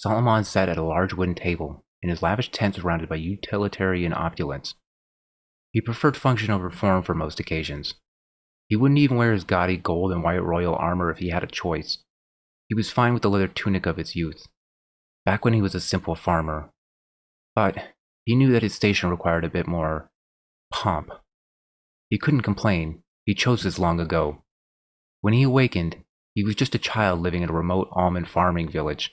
Solomon sat at a large wooden table, in his lavish tent surrounded by utilitarian opulence. He preferred function over form for most occasions. He wouldn't even wear his gaudy gold and white royal armor if he had a choice. He was fine with the leather tunic of his youth, back when he was a simple farmer. But he knew that his station required a bit more pomp. He couldn't complain. He chose this long ago. When he awakened, he was just a child living in a remote almond farming village.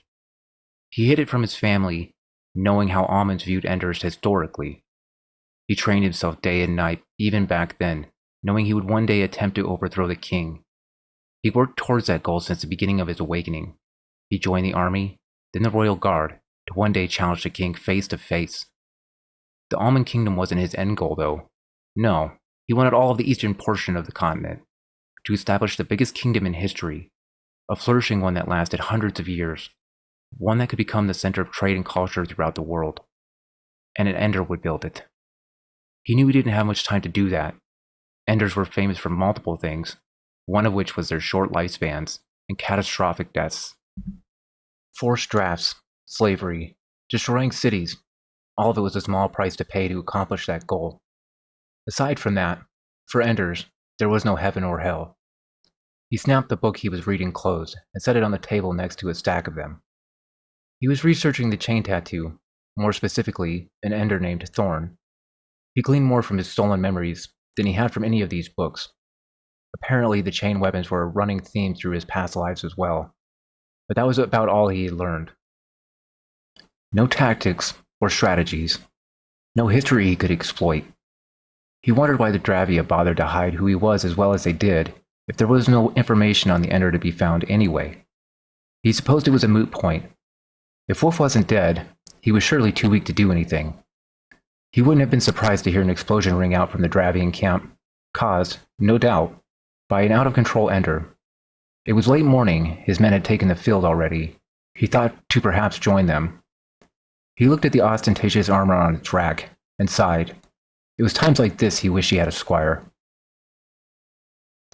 He hid it from his family, knowing how almonds viewed Enders historically. He trained himself day and night, even back then, knowing he would one day attempt to overthrow the king. He worked towards that goal since the beginning of his awakening. He joined the army, then the royal guard, to one day challenge the king face to face. The Almond Kingdom wasn't his end goal, though. No, he wanted all of the eastern portion of the continent, to establish the biggest kingdom in history, a flourishing one that lasted hundreds of years, one that could become the center of trade and culture throughout the world. And an Ender would build it. He knew he didn't have much time to do that. Enders were famous for multiple things, one of which was their short lifespans and catastrophic deaths. Forced drafts, slavery, destroying cities, all of it was a small price to pay to accomplish that goal. Aside from that, for Enders, there was no heaven or hell. He snapped the book he was reading closed and set it on the table next to a stack of them. He was researching the chain tattoo, more specifically, an Ender named Thorn. He gleaned more from his stolen memories than he had from any of these books. Apparently, the chain weapons were a running theme through his past lives as well, but that was about all he had learned. No tactics or strategies, no history he could exploit. He wondered why the Dravia bothered to hide who he was as well as they did, if there was no information on the Ender to be found anyway. He supposed it was a moot point. If Wolf wasn't dead, he was surely too weak to do anything. He wouldn't have been surprised to hear an explosion ring out from the Dravian camp, caused, no doubt, by an out-of-control Ender. It was late morning, his men had taken the field already. He thought to perhaps join them. He looked at the ostentatious armor on its rack, and sighed. It was times like this he wished he had a squire.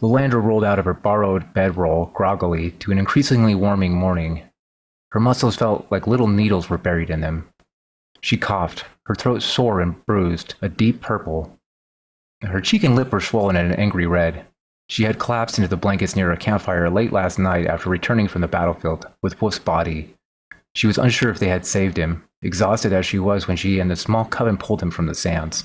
Lilandra rolled out of her borrowed bedroll groggily to an increasingly warming morning. Her muscles felt like little needles were buried in them. She coughed, her throat sore and bruised, a deep purple. Her cheek and lip were swollen at an angry red. She had collapsed into the blankets near a campfire late last night after returning from the battlefield with Wolf's body. She was unsure if they had saved him, exhausted as she was when she and the small coven pulled him from the sands.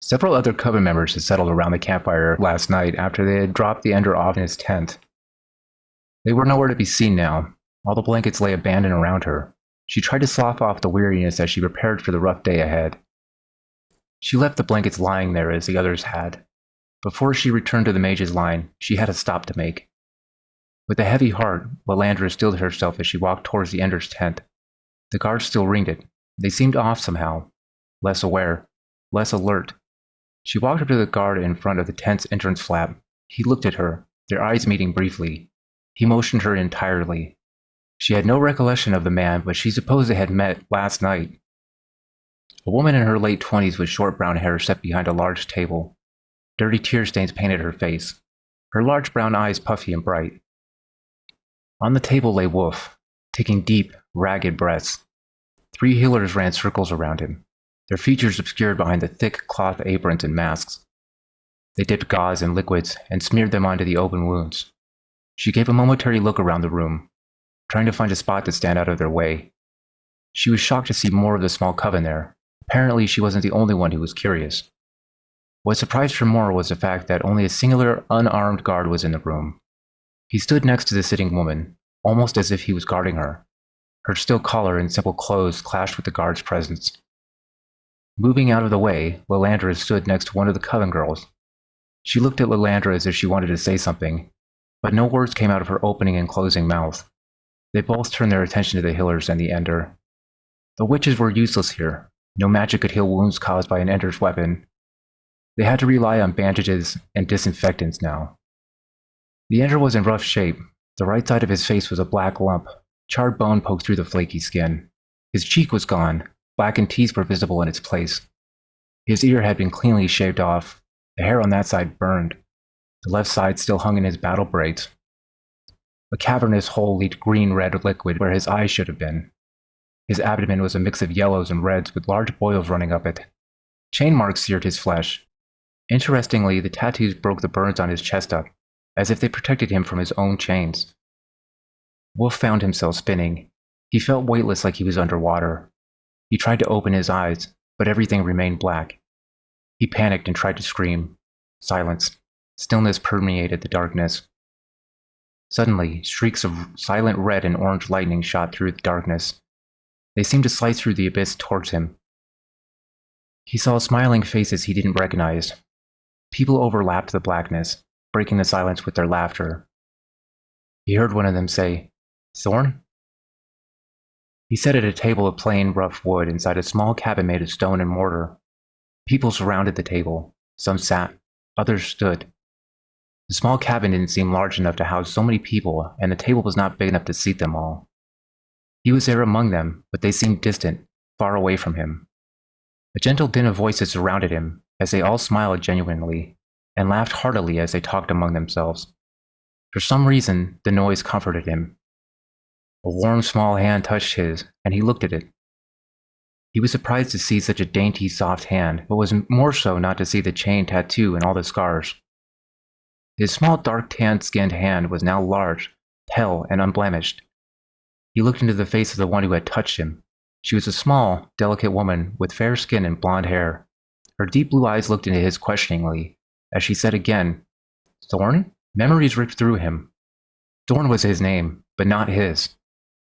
Several other coven members had settled around the campfire last night after they had dropped the Ender off in his tent. They were nowhere to be seen now. All the blankets lay abandoned around her. She tried to slough off the weariness as she prepared for the rough day ahead. She left the blankets lying there as the others had. Before she returned to the mage's line, she had a stop to make. With a heavy heart, Lilandra steeled herself as she walked towards the Ender's tent. The guards still ringed it. They seemed off somehow. Less aware. Less alert. She walked up to the guard in front of the tent's entrance flap. He looked at her, their eyes meeting briefly. He motioned her entirely. She had no recollection of the man, but she supposed they had met last night. A woman in her late 20s with short brown hair sat behind a large table. Dirty tear stains painted her face, her large brown eyes puffy and bright. On the table lay Wolf, taking deep, ragged breaths. 3 healers ran circles around him, their features obscured behind the thick cloth aprons and masks. They dipped gauze in liquids and smeared them onto the open wounds. She gave a momentary look around the room, trying to find a spot to stand out of their way. She was shocked to see more of the small coven there. Apparently, she wasn't the only one who was curious. What surprised her more was the fact that only a singular, unarmed guard was in the room. He stood next to the sitting woman, almost as if he was guarding her. Her still collar and simple clothes clashed with the guard's presence. Moving out of the way, Lilandra stood next to one of the coven girls. She looked at Lilandra as if she wanted to say something, but no words came out of her opening and closing mouth. They both turned their attention to the healers and the Ender. The witches were useless here. No magic could heal wounds caused by an Ender's weapon. They had to rely on bandages and disinfectants now. The Ender was in rough shape. The right side of his face was a black lump. Charred bone poked through the flaky skin. His cheek was gone. Blackened teeth were visible in its place. His ear had been cleanly shaved off. The hair on that side burned. The left side still hung in his battle braids. A cavernous hole leaked green-red liquid where his eyes should have been. His abdomen was a mix of yellows and reds with large boils running up it. Chain marks seared his flesh. Interestingly, the tattoos broke the burns on his chest up, as if they protected him from his own chains. Wolf found himself spinning. He felt weightless like he was underwater. He tried to open his eyes, but everything remained black. He panicked and tried to scream. Silence. Stillness permeated the darkness. Suddenly, streaks of silent red and orange lightning shot through the darkness. They seemed to slice through the abyss towards him. He saw smiling faces he didn't recognize. People overlapped the blackness, breaking the silence with their laughter. He heard one of them say, "Thorn?" He sat at a table of plain, rough wood inside a small cabin made of stone and mortar. People surrounded the table. Some sat, others stood. The small cabin didn't seem large enough to house so many people, and the table was not big enough to seat them all. He was there among them, but they seemed distant, far away from him. A gentle din of voices surrounded him, as they all smiled genuinely, and laughed heartily as they talked among themselves. For some reason, the noise comforted him. A warm, small hand touched his, and he looked at it. He was surprised to see such a dainty, soft hand, but was more so not to see the chain tattoo and all the scars. His small, dark, tan-skinned hand was now large, pale, and unblemished. He looked into the face of the one who had touched him. She was a small, delicate woman with fair skin and blonde hair. Her deep blue eyes looked into his questioningly, as she said again, "Thorn?" Memories ripped through him. Thorn was his name, but not his.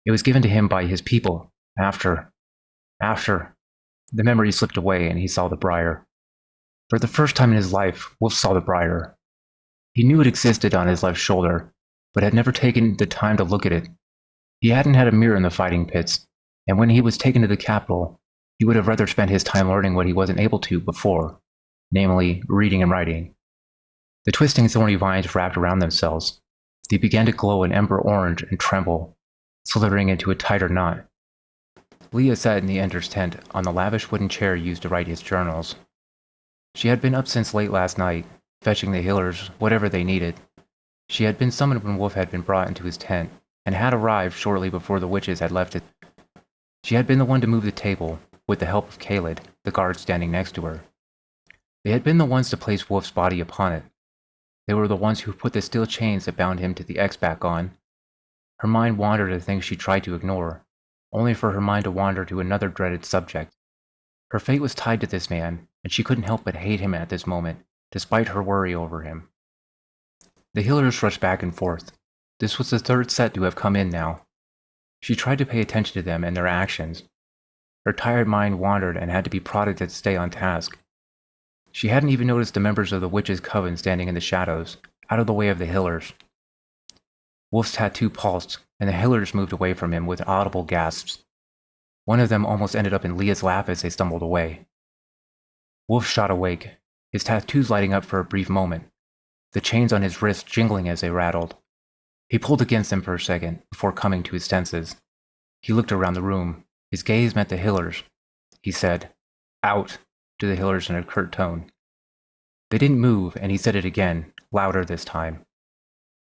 It was given to him by his people, after. The memory slipped away and he saw the briar. For the first time in his life, Wolf saw the briar. He knew it existed on his left shoulder, but had never taken the time to look at it. He hadn't had a mirror in the fighting pits, and when he was taken to the capital, he would have rather spent his time learning what he wasn't able to before, namely, reading and writing. The twisting thorny vines wrapped around themselves. They began to glow an ember orange and tremble, slithering into a tighter knot. Leah sat in the enter's tent on the lavish wooden chair used to write his journals. She had been up since late last night, fetching the healers whatever they needed. She had been summoned when Wolf had been brought into his tent, and had arrived shortly before the witches had left it. She had been the one to move the table, with the help of Caled, the guard standing next to her. They had been the ones to place Wolf's body upon it. They were the ones who put the steel chains that bound him to the X back on. Her mind wandered to things she tried to ignore, only for her mind to wander to another dreaded subject. Her fate was tied to this man, and she couldn't help but hate him at this moment, despite her worry over him. The healers rushed back and forth. This was the third set to have come in now. She tried to pay attention to them and their actions. Her tired mind wandered and had to be prodded to stay on task. She hadn't even noticed the members of the witches' coven standing in the shadows, out of the way of the healers. Wolf's tattoo pulsed, and the healers moved away from him with audible gasps. One of them almost ended up in Leah's lap as they stumbled away. Wolf shot awake, his tattoos lighting up for a brief moment, the chains on his wrists jingling as they rattled. He pulled against them for a second before coming to his senses. He looked around the room. His gaze met the healers. He said, "Out," to the healers in a curt tone. They didn't move, and he said it again, louder this time.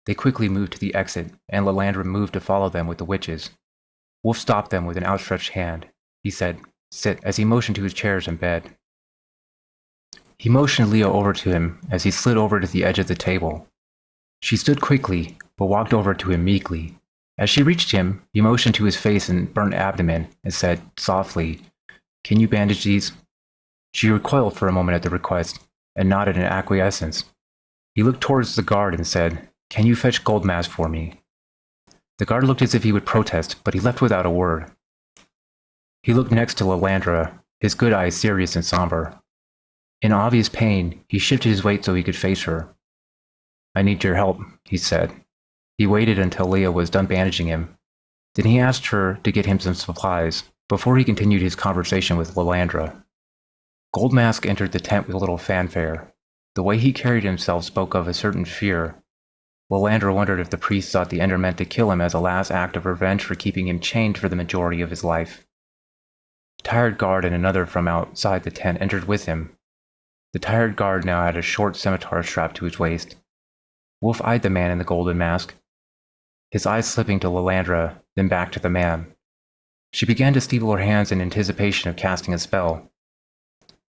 They quickly moved to the exit, and Lalandra moved to follow them with the witches. Wolf stopped them with an outstretched hand. He said, "Sit," as he motioned to his chairs in bed. He motioned Leah over to him as he slid over to the edge of the table. She stood quickly, but walked over to him meekly. As she reached him, he motioned to his face and burnt abdomen and said, softly, "Can you bandage these?" She recoiled for a moment at the request, and nodded in acquiescence. He looked towards the guard and said, "Can you fetch gold mask for me?" The guard looked as if he would protest, but he left without a word. He looked next to Lalandra, his good eyes serious and somber. In obvious pain, he shifted his weight so he could face her. "I need your help," he said. He waited until Leah was done bandaging him. Then he asked her to get him some supplies, before he continued his conversation with Lalandra. Goldmask entered the tent with a little fanfare. The way he carried himself spoke of a certain fear. Lalandra wondered if the priest thought the Ender meant to kill him as a last act of revenge for keeping him chained for the majority of his life. The tired guard and another from outside the tent entered with him. The tired guard now had a short scimitar strapped to his waist. Wolf eyed the man in the golden mask. his eyes slipping to Lilandra, then back to the man. She began to steeple her hands in anticipation of casting a spell.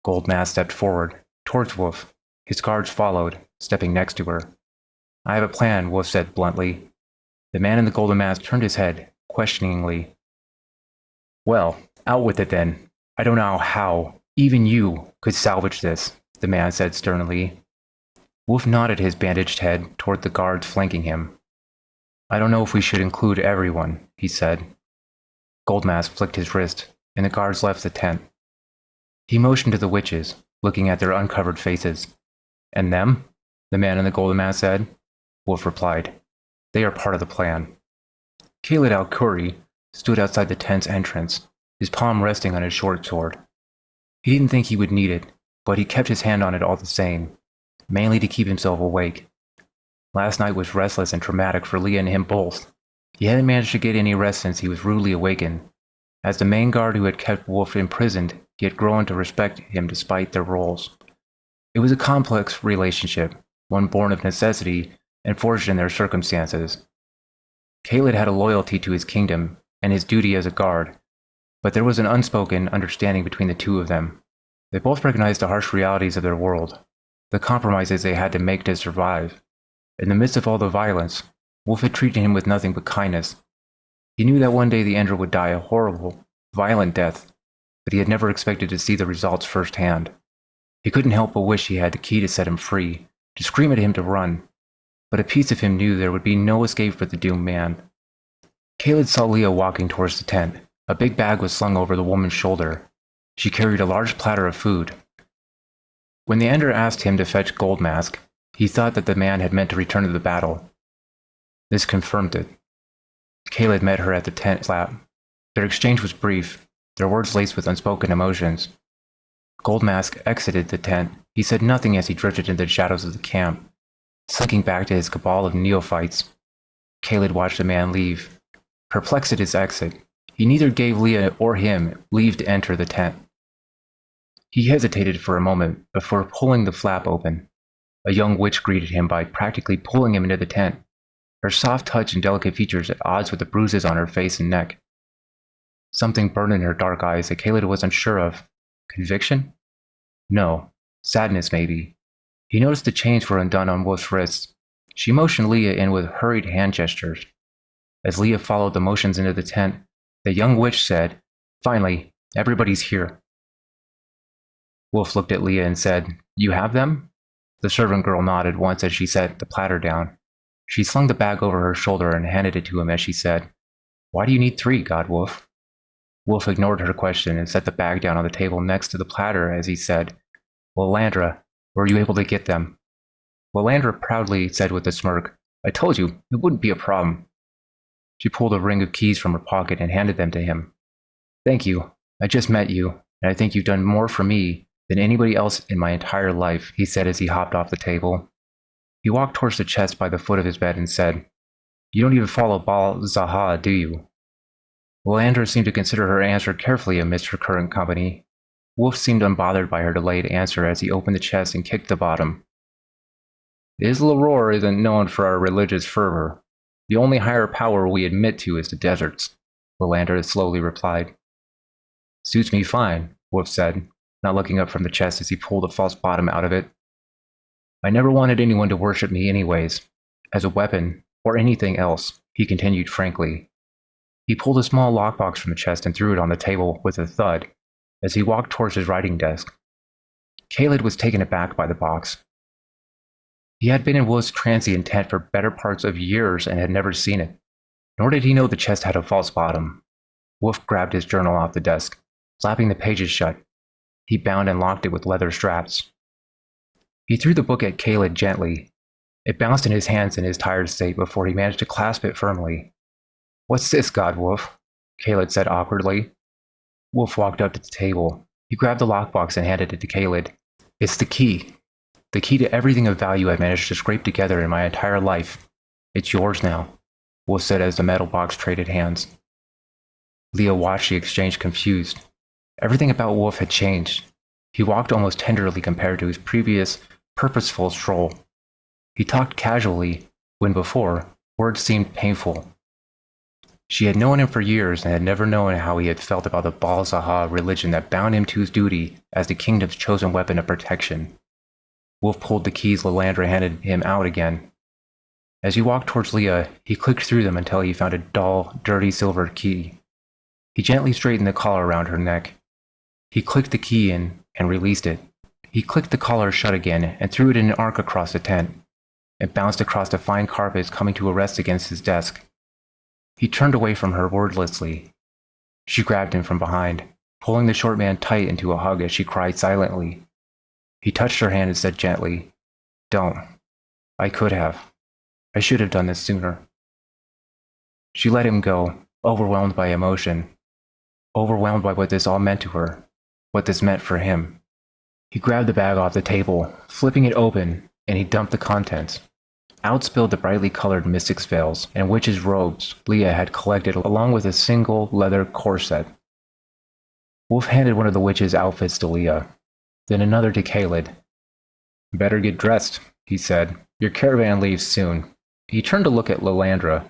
Goldmask stepped forward, towards Wolf. His guards followed, stepping next to her. I have a plan, Wolf said bluntly. The man in the golden mask turned his head, questioningly. Well, out with it then. I don't know how, even you, could salvage this, the man said sternly. Wolf nodded his bandaged head toward the guards flanking him. I don't know if we should include everyone, he said. Goldmask flicked his wrist, and the guards left the tent. He motioned to the witches, looking at their uncovered faces. And them? The man in the golden mask said. Wolf replied. They are part of the plan. Khalid al-Khuri stood outside the tent's entrance, his palm resting on his short sword. He didn't think he would need it, but he kept his hand on it all the same, mainly to keep himself awake. Last night was restless and traumatic for Leah and him both. He hadn't managed to get any rest since he was rudely awakened. As the main guard who had kept Wolf imprisoned, he had grown to respect him despite their roles. It was a complex relationship, one born of necessity and forged in their circumstances. Khalid had a loyalty to his kingdom and his duty as a guard, but there was an unspoken understanding between the two of them. They both recognized the harsh realities of their world, the compromises they had to make to survive. In the midst of all the violence, Wolf had treated him with nothing but kindness. He knew that one day the Ender would die a horrible, violent death, but he had never expected to see the results firsthand. He couldn't help but wish he had the key to set him free, to scream at him to run, but a piece of him knew there would be no escape for the doomed man. Khalid saw Leah walking towards the tent. A big bag was slung over the woman's shoulder. She carried a large platter of food. When the Ender asked him to fetch Goldmask, he thought that the man had meant to return to the battle. This confirmed it. Khalid met her at the tent flap. Their exchange was brief, their words laced with unspoken emotions. Goldmask exited the tent. He said nothing as he drifted into the shadows of the camp, sinking back to his cabal of neophytes. Khalid watched the man leave. Perplexed at his exit, he neither gave Leah or him leave to enter the tent. He hesitated for a moment before pulling the flap open. A young witch greeted him by practically pulling him into the tent, her soft touch and delicate features at odds with the bruises on her face and neck. Something burned in her dark eyes that Khalid was unsure of. Conviction? No. Sadness, maybe. He noticed the chains were undone on Wolf's wrists. She motioned Leah in with hurried hand gestures. As Leah followed the motions into the tent, the young witch said, Finally, everybody's here. Wolf looked at Leah and said, You have them? The servant girl nodded once as she set the platter down. She slung the bag over her shoulder and handed it to him as she said, Why do you need 3, God Wolf? Wolf ignored her question and set the bag down on the table next to the platter as he said, Lilandra, were you able to get them? Lilandra proudly said with a smirk, I told you, it wouldn't be a problem. She pulled a ring of keys from her pocket and handed them to him. Thank you. I just met you, and I think you've done more for me than anybody else in my entire life, he said as he hopped off the table. He walked towards the chest by the foot of his bed and said, You don't even follow Baal Zaha, do you? Lilandra seemed to consider her answer carefully amidst her current company. Wolf seemed unbothered by her delayed answer as he opened the chest and kicked the bottom. Isla isn't known for our religious fervor. The only higher power we admit to is the deserts, Lilandra slowly replied. Suits me fine, Wolf said, not looking up from the chest as he pulled a false bottom out of it. I never wanted anyone to worship me anyways, as a weapon or anything else, he continued frankly. He pulled a small lockbox from the chest and threw it on the table with a thud as he walked towards his writing desk. Khalid was taken aback by the box. He had been in Wolf's transient tent for better parts of years and had never seen it, nor did he know the chest had a false bottom. Wolf grabbed his journal off the desk, slapping the pages shut. He bound and locked it with leather straps. He threw the book at Khalid gently. It bounced in his hands in his tired state before he managed to clasp it firmly. What's this, God Wolf? Khalid said awkwardly. Wolf walked up to the table. He grabbed the lockbox and handed it to Khalid. It's the key. The key to everything of value I've managed to scrape together in my entire life. It's yours now, Wolf said as the metal box traded hands. Leah watched the exchange confused. Everything about Wolf had changed. He walked almost tenderly compared to his previous, purposeful stroll. He talked casually, when before, words seemed painful, She had known him for years and had never known how he had felt about the Baal Zaha religion that bound him to his duty as the kingdom's chosen weapon of protection. Wolf pulled the keys Lilandra handed him out again. As he walked towards Leah, he clicked through them until he found a dull, dirty silver key. He gently straightened the collar around her neck. He clicked the key in and released it. He clicked the collar shut again and threw it in an arc across the tent. It bounced across the fine carpets, coming to a rest against his desk. He turned away from her wordlessly. She grabbed him from behind, pulling the short man tight into a hug as she cried silently. He touched her hand and said gently, "Don't. I could have. I should have done this sooner." She let him go, overwhelmed by emotion, overwhelmed by what this all meant to her, what this meant for him. He grabbed the bag off the table, flipping it open, and he dumped the contents. Out spilled the brightly colored mystic's veils and witches' robes Leah had collected, along with a single leather corset. Wolf handed one of the witches' outfits to Leah, then another to Caled. "Better get dressed," he said. "Your caravan leaves soon." He turned to look at Lilandra.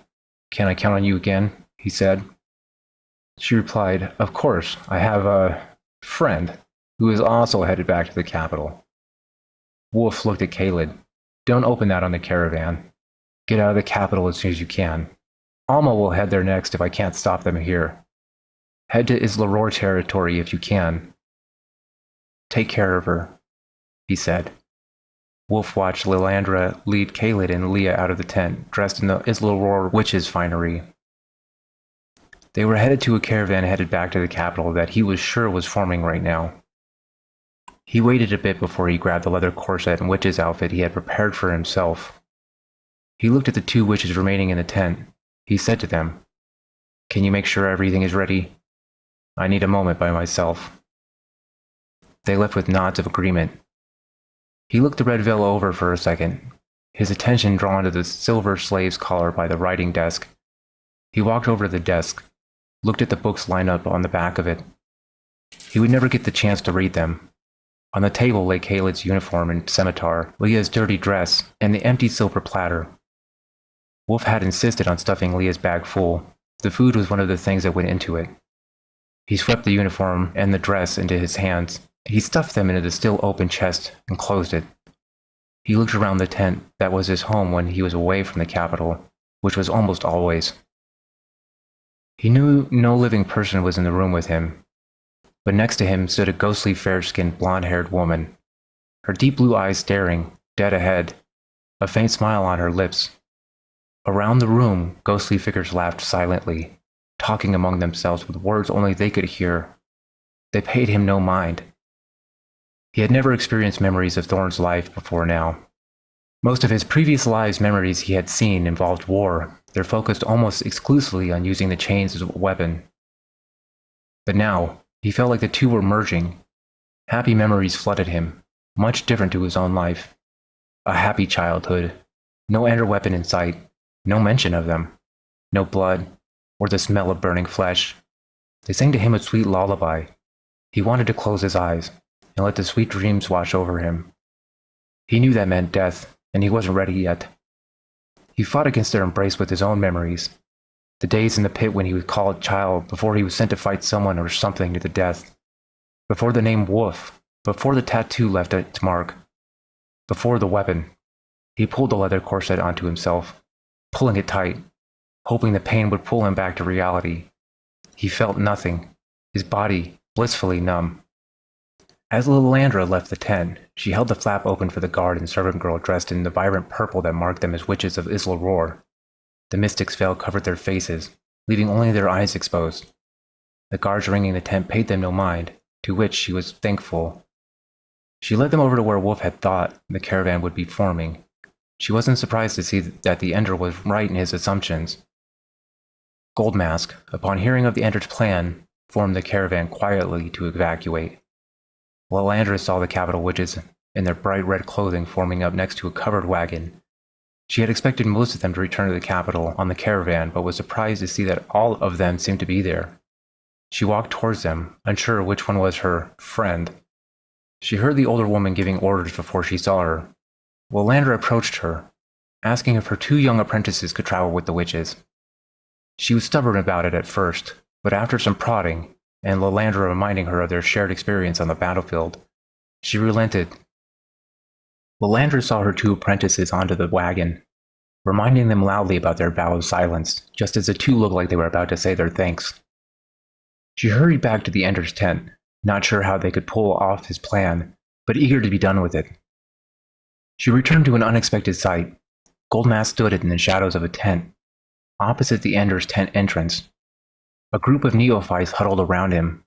"Can I count on you again?" he said. She replied, "Of course, I have a friend who is also headed back to the capital." Wolf looked at Caled. "Don't open that on the caravan. Get out of the capital as soon as you can. Alma will head there next if I can't stop them here. Head to Islaror territory if you can. Take care of her," he said. Wolf watched Lilandra lead Caled and Leah out of the tent, dressed in the Islaror witch's finery. They were headed to a caravan headed back to the capital that he was sure was forming right now. He waited a bit before he grabbed the leather corset and witch's outfit he had prepared for himself. He looked at the two witches remaining in the tent. He said to them, "Can you make sure everything is ready? I need a moment by myself." They left with nods of agreement. He looked the red veil over for a second, his attention drawn to the silver slave's collar by the writing desk. He walked over to the desk, looked at the books lined up on the back of it. He would never get the chance to read them. On the table lay Caled's uniform and scimitar, Leah's dirty dress, and the empty silver platter. Wolf had insisted on stuffing Leah's bag full. The food was one of the things that went into it. He swept the uniform and the dress into his hands. He stuffed them into the still open chest and closed it. He looked around the tent that was his home when he was away from the capital, which was almost always. He knew no living person was in the room with him, but next to him stood a ghostly fair-skinned blonde-haired woman, her deep blue eyes staring, dead ahead, a faint smile on her lips. Around the room, ghostly figures laughed silently, talking among themselves with words only they could hear. They paid him no mind. He had never experienced memories of Thorn's life before now. Most of his previous lives' memories he had seen involved war. They're focused almost exclusively on using the chains as a weapon. But now, he felt like the two were merging. Happy memories flooded him, much different to his own life. A happy childhood. No ender weapon in sight. No mention of them. No blood, or the smell of burning flesh. They sang to him a sweet lullaby. He wanted to close his eyes and let the sweet dreams wash over him. He knew that meant death, and he wasn't ready yet. He fought against their embrace with his own memories. The days in the pit when he was called child, before he was sent to fight someone or something to the death. Before the name Wolf, before the tattoo left its mark. Before the weapon. He pulled the leather corset onto himself, pulling it tight, hoping the pain would pull him back to reality. He felt nothing, his body blissfully numb. As Lilandra left the tent, she held the flap open for the guard and servant girl dressed in the vibrant purple that marked them as witches of Islaror. The mystic's veil covered their faces, leaving only their eyes exposed. The guards ringing the tent paid them no mind, to which she was thankful. She led them over to where Wolf had thought the caravan would be forming. She wasn't surprised to see that the Ender was right in his assumptions. Goldmask, upon hearing of the Ender's plan, formed the caravan quietly to evacuate. Lilandra saw the capital witches in their bright red clothing forming up next to a covered wagon. She had expected most of them to return to the capital on the caravan, but was surprised to see that all of them seemed to be there. She walked towards them, unsure which one was her friend. She heard the older woman giving orders before she saw her. Lilandra approached her, asking if her two young apprentices could travel with the witches. She was stubborn about it at first, but after some prodding, and Lalandra reminding her of their shared experience on the battlefield, she relented. Lalandra saw her two apprentices onto the wagon, reminding them loudly about their vow of silence, just as the two looked like they were about to say their thanks. She hurried back to the Ender's tent, not sure how they could pull off his plan, but eager to be done with it. She returned to an unexpected sight. Goldmask stood in the shadows of a tent, opposite the Ender's tent entrance. A group of neophytes huddled around him.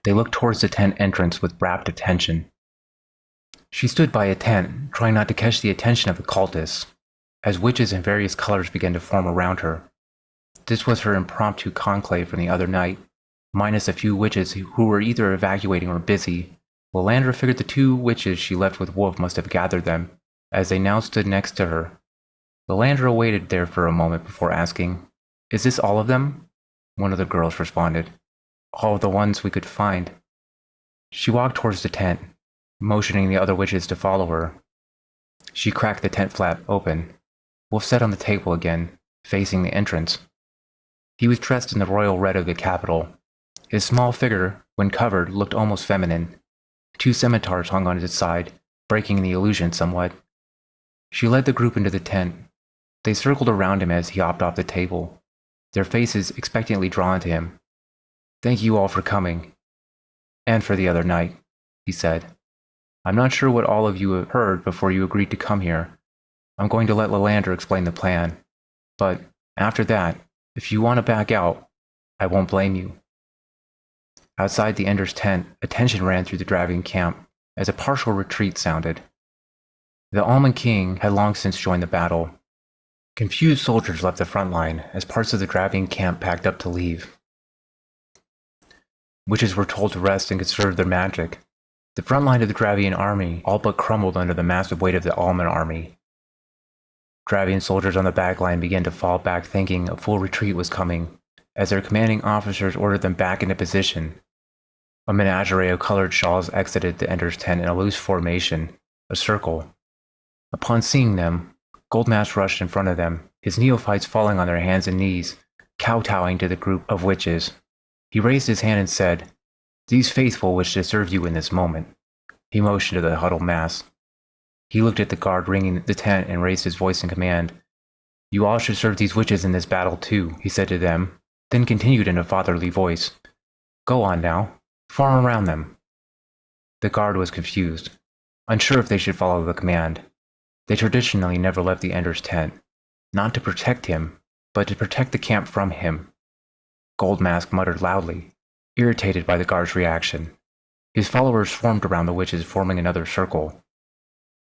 They looked towards the tent entrance with rapt attention. She stood by a tent, trying not to catch the attention of the cultists, as witches in various colors began to form around her. This was her impromptu conclave from the other night, minus a few witches who were either evacuating or busy. Lalandra figured the two witches she left with Wolf must have gathered them, as they now stood next to her. Lalandra waited there for a moment before asking, "Is this all of them?" One of the girls responded, "All of the ones we could find." She walked towards the tent, motioning the other witches to follow her. She cracked the tent flap open. Wolf sat on the table again, facing the entrance. He was dressed in the royal red of the capital. His small figure, when covered, looked almost feminine. Two scimitars hung on his side, breaking the illusion somewhat. She led the group into the tent. They circled around him as he hopped off the table, their faces expectantly drawn to him. "Thank you all for coming. And for the other night," he said. "I'm not sure what all of you have heard before you agreed to come here. I'm going to let Lalandra explain the plan. But after that, if you want to back out, I won't blame you." Outside the Ender's tent, a tension ran through the Dravian camp as a partial retreat sounded. The Almond King had long since joined the battle. Confused soldiers left the front line as parts of the Dravian camp packed up to leave. Witches were told to rest and conserve their magic. The front line of the Dravian army all but crumbled under the massive weight of the Almond army. Dravian soldiers on the back line began to fall back, thinking a full retreat was coming, as their commanding officers ordered them back into position. A menagerie of colored shawls exited the Ender's tent in a loose formation, a circle. Upon seeing them, Goldmask rushed in front of them, his neophytes falling on their hands and knees, kowtowing to the group of witches. He raised his hand and said, "These faithful wish to serve you in this moment." He motioned to the huddled mass. He looked at the guard ringing the tent and raised his voice in command. "You all should serve these witches in this battle too," he said to them, then continued in a fatherly voice. "Go on now. Form around them." The guard was confused, unsure if they should follow the command. They traditionally never left the Ender's tent, not to protect him, but to protect the camp from him. Goldmask muttered loudly, irritated by the guard's reaction. His followers swarmed around the witches, forming another circle.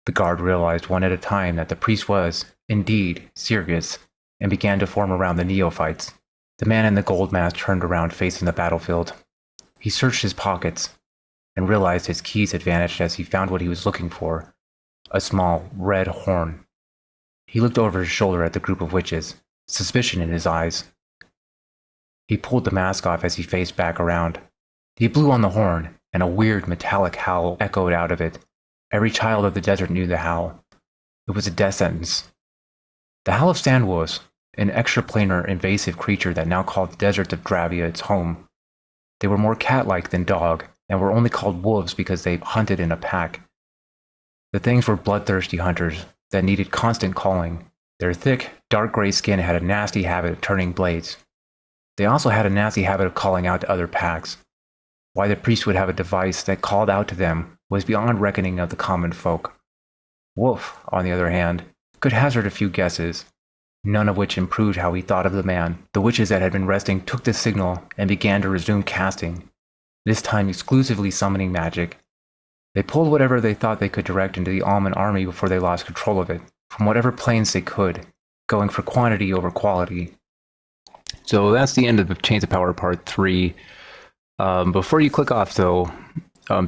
The guard realized one at a time that the priest was, indeed, serious, and began to form around the neophytes. The man in the gold mask turned around facing the battlefield. He searched his pockets, and realized his keys had vanished as he found what he was looking for, a small, red horn. He looked over his shoulder at the group of witches, suspicion in his eyes. He pulled the mask off as he faced back around. He blew on the horn, and a weird metallic howl echoed out of it. Every child of the desert knew the howl. It was a death sentence. The howl of sandwolves, an extraplanar invasive creature that now called the deserts of Dravia its home. They were more cat-like than dog, and were only called wolves because they hunted in a pack. The things were bloodthirsty hunters that needed constant calling. Their thick, dark gray skin had a nasty habit of turning blades. They also had a nasty habit of calling out to other packs. Why the priest would have a device that called out to them was beyond reckoning of the common folk. Wolf, on the other hand, could hazard a few guesses, none of which improved how he thought of the man. The witches that had been resting took the signal and began to resume casting, this time exclusively summoning magic. They pulled whatever they thought they could direct into the Almond army before they lost control of it, from whatever planes they could, going for quantity over quality. So that's the end of Chains of Power Part 3. Before you click off, though,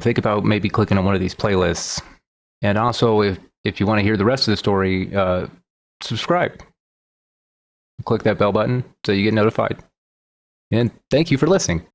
think about maybe clicking on one of these playlists. And also, if you want to hear the rest of the story, subscribe. Click that bell button so you get notified. And thank you for listening.